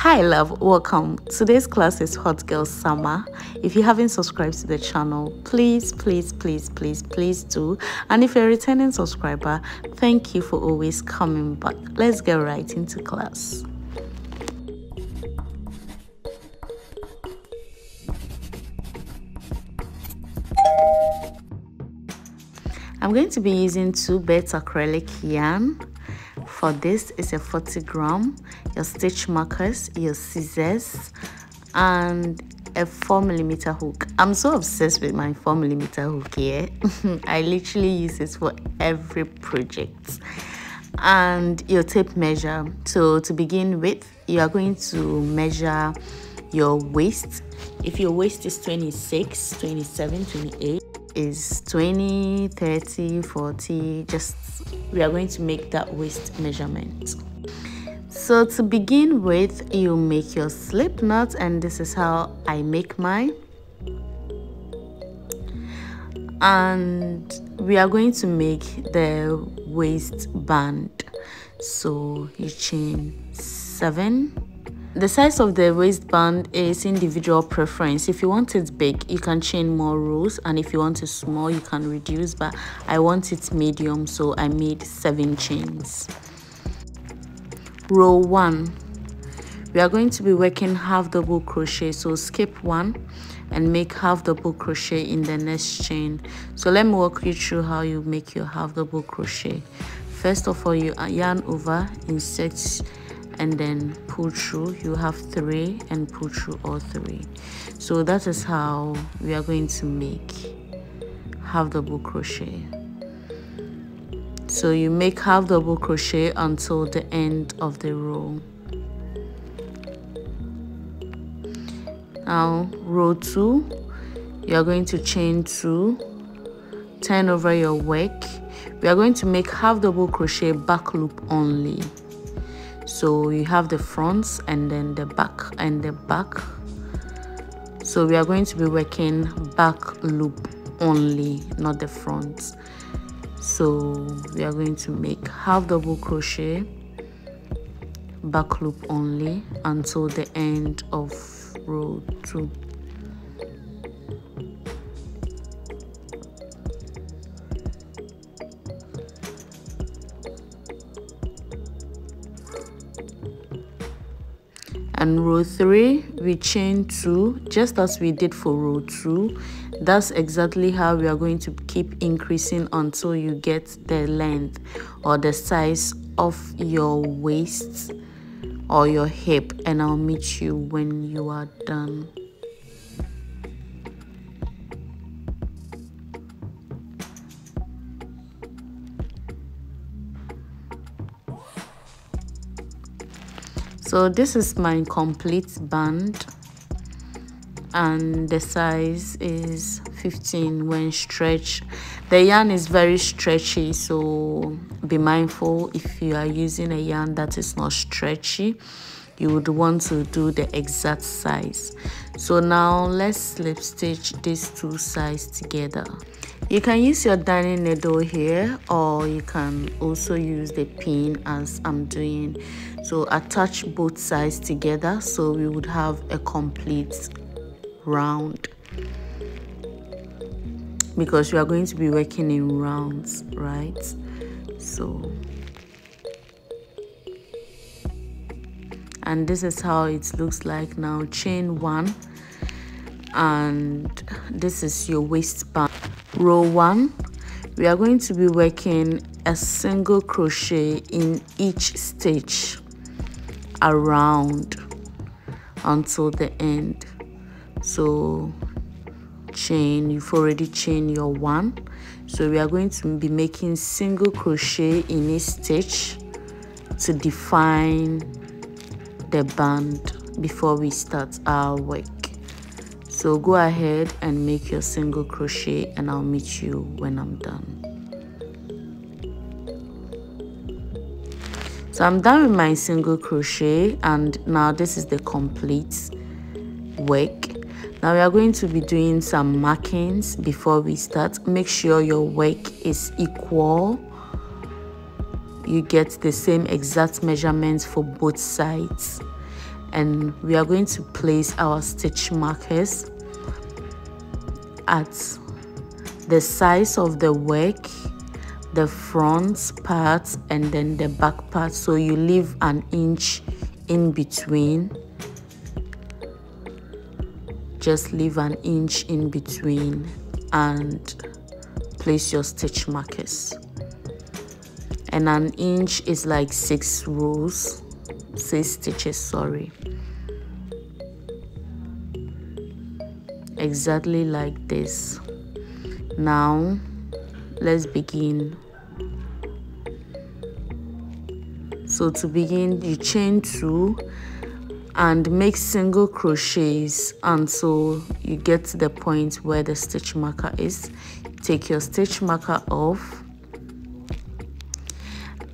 Hi love, welcome. Today's class is Hot Girl Summer. If you haven't subscribed to the channel, please do. And if you're a returning subscriber, thank you for always coming back. Let's get right into class. I'm going to be using 2 beds acrylic yarn. For this is a 40 gram, your stitch markers, your scissors, and a 4mm hook. I'm so obsessed with my 4mm hook here. I literally use this for every project. And your tape measure. So to begin with, you are going to measure your waist. If your waist is 26, 27, 28, is 20, 30, 40, we are going to make that waist measurement. So to begin with, you make your slip knot, and this is how I make mine. And we are going to make the waistband. So you chain 7. The size of the waistband is individual preference. If you want it big, you can chain more rows, and if you want it small, you can reduce, but I want it medium, so I made 7 chains. Row 1, we are going to be working half double crochet, so skip 1 and make half double crochet in the next chain. So let me walk you through how you make your half double crochet. First of all, you yarn over, insert, and then pull through. You have 3 and pull through all 3. So that is how we are going to make half double crochet. So you make half double crochet until the end of the row. Now row 2, you are going to chain 2, turn over your work. We are going to make half double crochet back loop only. So you have the fronts and then the back and the back. So we are going to be working back loop only, not the front. So we are going to make half double crochet back loop only until the end of row 2. And row 3, we chain 2 just as we did for row 2. That's exactly how we are going to keep increasing until you get the length or the size of your waist or your hip, and I'll meet you when you are done. So this is my complete band, and the size is 15 when stretched. The yarn is very stretchy, so be mindful if you are using a yarn that is not stretchy. You would want to do the exact size. So now let's slip stitch these 2 sides together. You can use your darning needle here, or you can also use the pin as I'm doing. So attach both sides together so we would have a complete round, because we are going to be working in rounds, right? So, and this is how it looks like now. Chain 1, and this is your waistband. Row 1, we are going to be working a single crochet in each stitch around until the end. So chain, you've already chained your 1, so we are going to be making single crochet in each stitch to define the band before we start our work. So go ahead and make your single crochet, and I'll meet you when I'm done. So I'm done with my single crochet, and now this is the complete work. Now we are going to be doing some markings before we start. Make sure your work is equal. You get the same exact measurements for both sides. and we are going to place our stitch markers at the size of the work, the front part and then the back part, so you leave an inch in between. Just leave an inch in between and place your stitch markers. And an inch is like 6 stitches, sorry. Exactly like this. Now let's begin. So to begin, you chain 2 and make single crochets until you get to the point where the stitch marker is. Take your stitch marker off,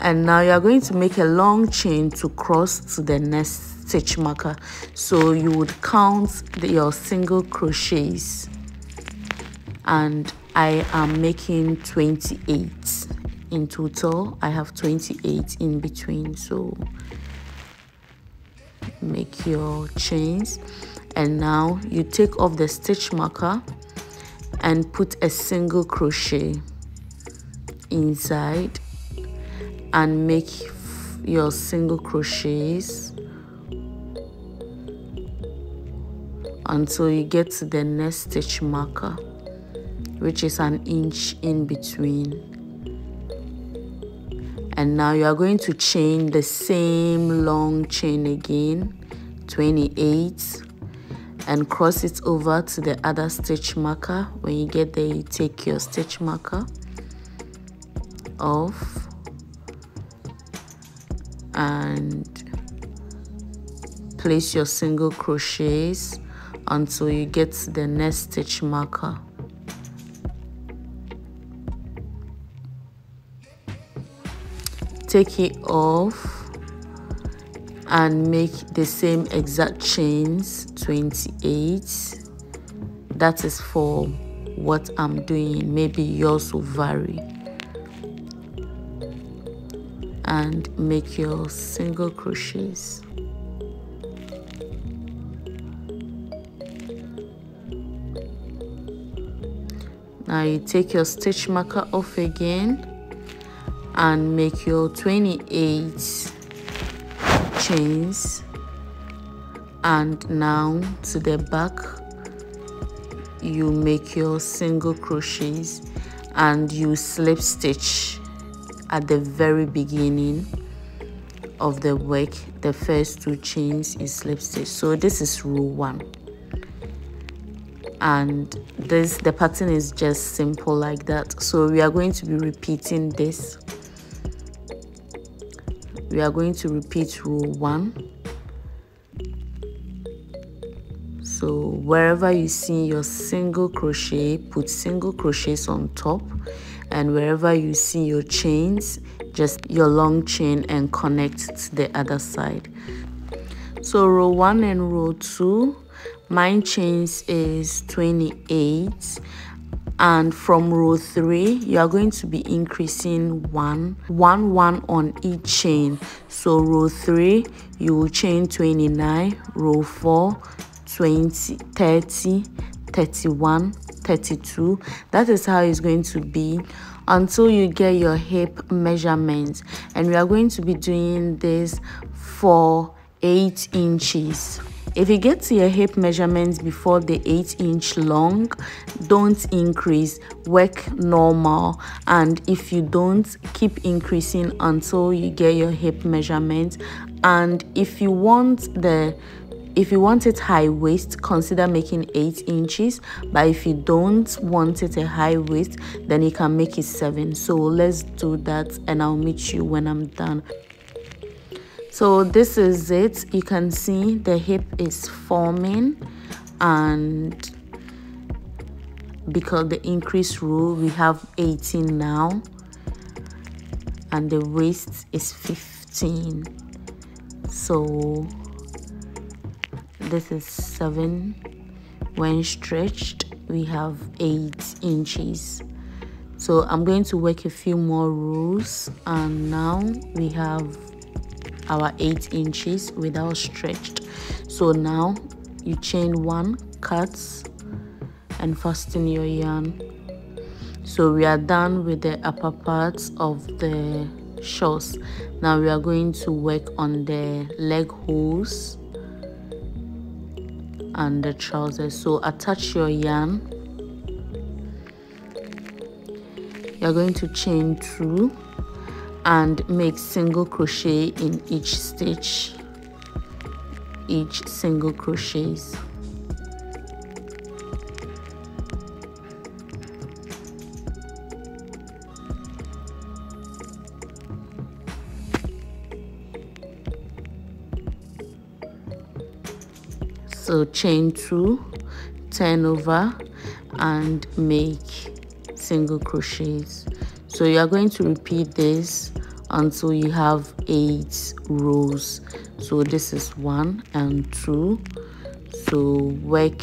and now you are going to make a long chain to cross to the next stitch marker. So you would count your single crochets, and I am making 28 in total. I have 28 in between, so make your chains. And now you take off the stitch marker and put a single crochet inside and make your single crochets until you get to the next stitch marker, which is an inch in between. And now you are going to chain the same long chain again, 28, and cross it over to the other stitch marker. When you get there, you take your stitch marker off and place your single crochets until you get to the next stitch marker. Take it off and make the same exact chains, 28. That is for what I'm doing. Maybe yours will vary. And make your single crochets. Now you take your stitch marker off again and make your 28 chains, and now to the back you make your single crochets and you slip stitch at the very beginning of the work. The first 2 chains is slip stitch. So this is row 1, and the pattern is just simple like that. So we are going to be repeating this. We are going to repeat row 1. So wherever you see your single crochet, put single crochets on top, and wherever you see your chains, just your long chain and connect to the other side. So row 1 and row 2, mine chains is 28, and from row 3 you are going to be increasing 1 on each chain. So row 3 you will chain 29, row 4 20, 30, 31, 32. That is how it's going to be until you get your hip measurements, and we are going to be doing this for 8 inches. If you get to your hip measurements before the 8-inch long, don't increase, work normal. And if you don't, keep increasing until you get your hip measurement. And if you want it high waist, consider making 8 inches. But if you don't want it a high waist, then you can make it 7. So let's do that, and I'll meet you when I'm done. So this is it. You can see the hip is forming, and because the increase rule, we have 18 now, and the waist is 15. So this is 7. When stretched, we have 8 inches. So I'm going to work a few more rows, and now we have our 8 inches without stretched. So now you chain 1, cut and fasten your yarn. So we are done with the upper parts of the shorts. Now we are going to work on the leg holes and the trousers. So attach your yarn. You're going to chain 2 and make single crochet in each stitch, each single crochets. So chain 2, turn over and make single crochets. So you are going to repeat this until you have 8 rows. So this is 1 and 2, so work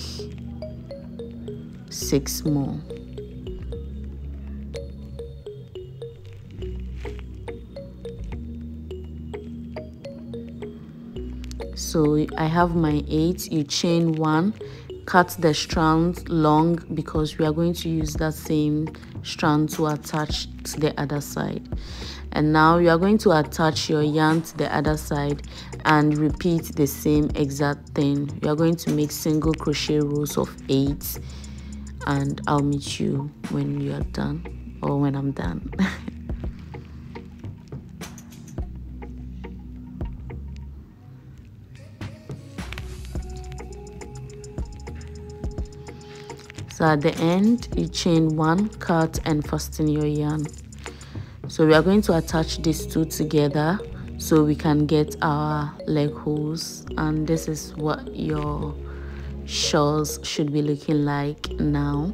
6 more. So I have my 8. You chain 1, cut the strand long because we are going to use that same strand to attach to the other side. And now you are going to attach your yarn to the other side and repeat the same exact thing. You are going to make single crochet rows of 8, and I'll meet you when you are done, or when I'm done. So at the end, you chain 1, cut and fasten your yarn. So we are going to attach these 2 together so we can get our leg holes, and this is what your shawls should be looking like now.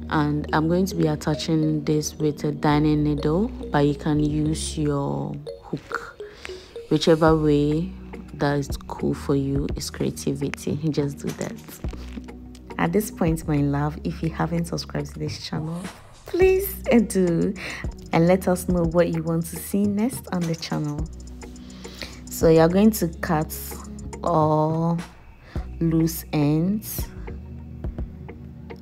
And I'm going to be attaching this with a darning needle, but you can use your hook. Whichever way that is cool for you is creativity. Just do that. At this point, my love, if you haven't subscribed to this channel, please do, and let us know what you want to see next on the channel. So you're going to cut all loose ends.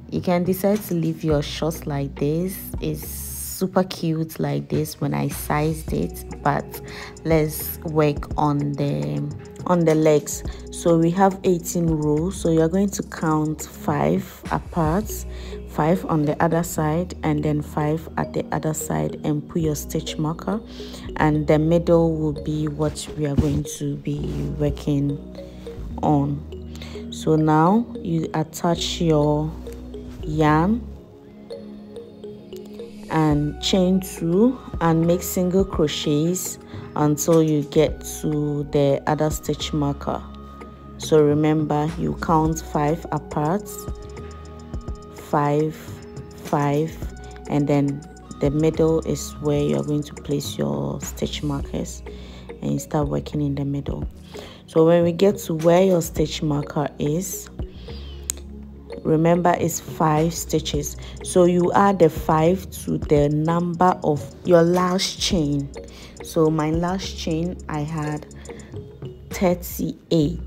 You can decide to leave your shorts like this. It's super cute like this when I sized it, but let's work on the legs. So we have 18 rows, so you're going to count 5 apart, 5 on the other side, and then 5 at the other side, and put your stitch marker, and the middle will be what we are going to be working on. So now you attach your yarn and chain 2 and make single crochets until you get to the other stitch marker. So remember, you count 5 apart, 5, 5, and then the middle is where you're going to place your stitch markers, and you start working in the middle. So when we get to where your stitch marker is, remember it's 5 stitches, so you add the 5 to the number of your last chain. So my last chain, I had 38,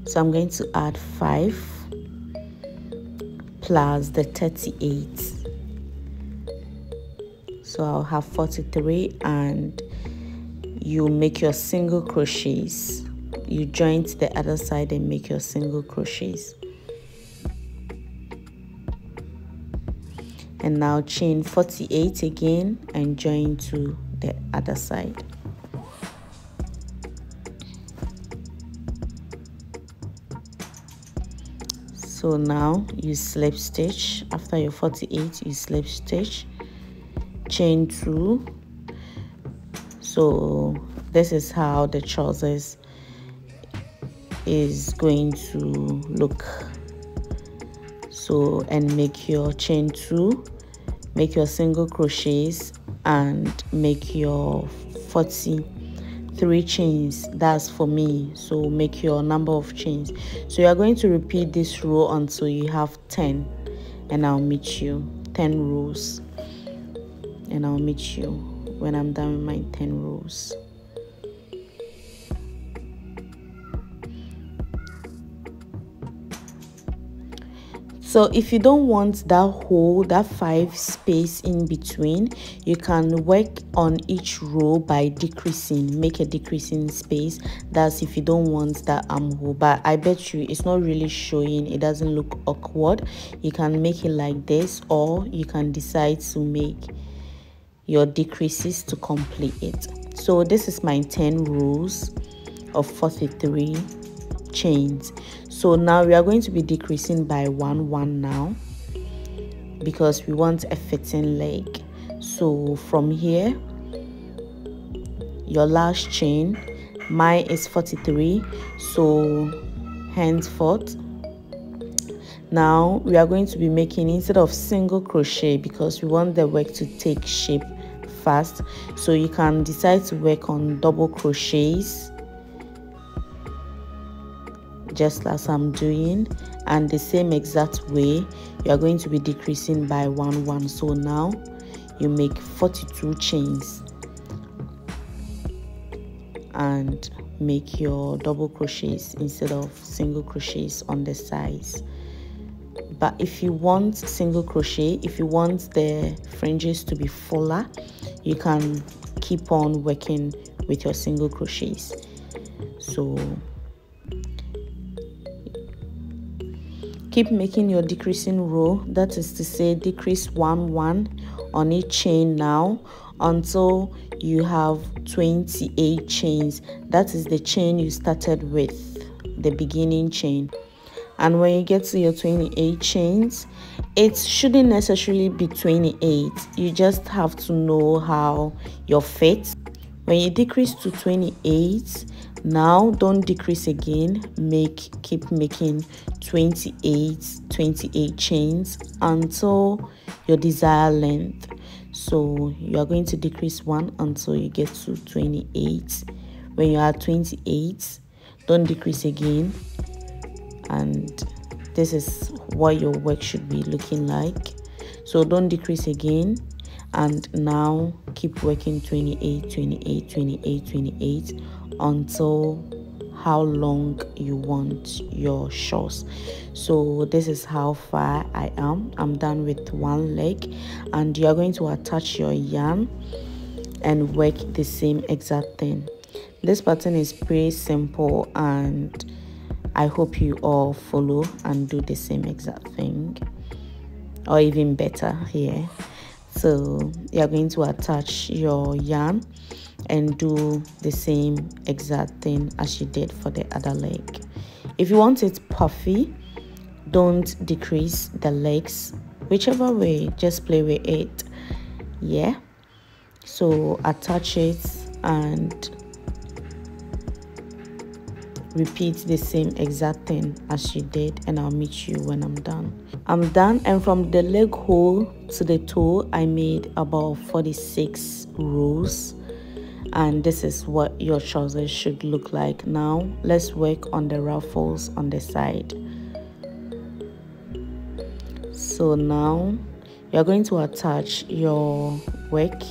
so I'm going to add 5 plus the 38, so I'll have 43, and you make your single crochets. You join to the other side and make your single crochets. And now chain 48 again and join to the other side. So now you slip stitch. After your 48, you slip stitch, chain 2. So this is how the trousers is going to look. So, and make your chain 2, make your single crochets, and make your 43 chains. That's for me, so make your number of chains. So you are going to repeat this row until you have 10, and I'll meet you 10 rows, and I'll meet you when I'm done with my 10 rows. So if you don't want that hole, that 5 space in between, you can work on each row by decreasing, make a decreasing space. That's if you don't want that armhole, but I bet you it's not really showing, it doesn't look awkward. You can make it like this, or you can decide to make your decreases to complete it. So this is my 10 rows of 43 chains. So now we are going to be decreasing by 1 now, because we want a fitting leg. So from here, your last chain, mine is 43, so henceforth now we are going to be making, instead of single crochet, because we want the work to take shape fast, so you can decide to work on double crochets, just as I'm doing, and the same exact way you are going to be decreasing by 1. So now you make 42 chains and make your double crochets instead of single crochets on the sides. But if you want single crochet, if you want the fringes to be fuller, you can keep on working with your single crochets. So keep making your decreasing row, that is to say decrease 1 on each chain now until you have 28 chains. That is the chain you started with, the beginning chain. And when you get to your 28 chains, it shouldn't necessarily be 28, you just have to know how your fit. When you decrease to 28, now don't decrease again, keep making 28 chains until your desired length. So you are going to decrease 1 until you get to 28. When you are at 28, don't decrease again, and this is what your work should be looking like. So don't decrease again, and now keep working 28 until how long you want your shorts. So this is how far I am. I'm done with one leg, and you are going to attach your yarn and work the same exact thing. This pattern is pretty simple, and I hope you all follow and do the same exact thing, or even better here. So you are going to attach your yarn and do the same exact thing as you did for the other leg. If you want it puffy, don't decrease the legs, whichever way, just play with it. Yeah, so attach it and repeat the same exact thing as you did, and I'll meet you when I'm done. I'm done, and from the leg hole to the toe I made about 46 rows, and this is what your trousers should look like. Now let's work on the ruffles on the side. So now you're going to attach your work.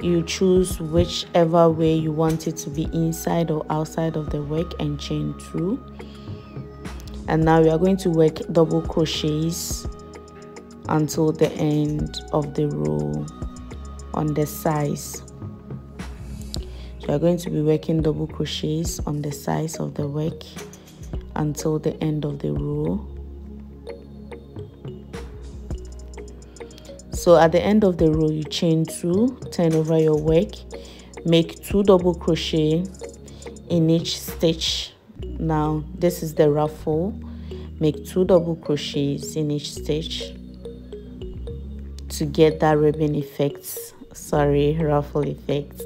You choose whichever way you want it to be, inside or outside of the work, and chain through. And now we are going to work double crochets until the end of the row on the sides. So you're going to be working double crochets on the sides of the work until the end of the row. So at the end of the row, you chain through, turn over your work, make 2 double crochet in each stitch. Now this is the ruffle, make 2 double crochets in each stitch to get that ribbon effect, ruffle effect.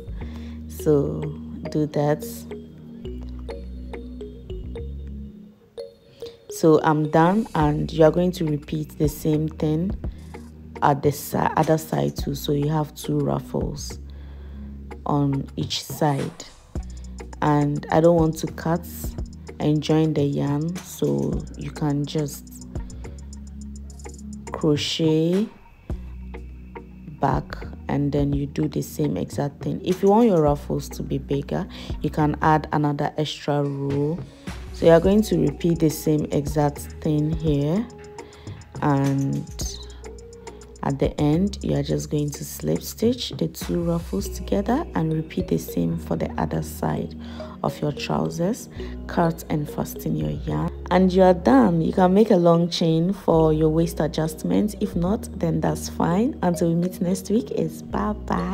So do that. So I'm done, and you are going to repeat the same thing at the other side too. So you have 2 ruffles on each side, and I don't want to cut and join the yarn, so you can just crochet back and then you do the same exact thing. If you want your ruffles to be bigger, you can add another extra row. So you are going to repeat the same exact thing here, and at the end you are just going to slip stitch the two ruffles together and repeat the same for the other side of your trousers. Cut and fasten your yarn and you are done. You can make a long chain for your waist adjustment. If not, then that's fine. Until we meet next week, is bye bye.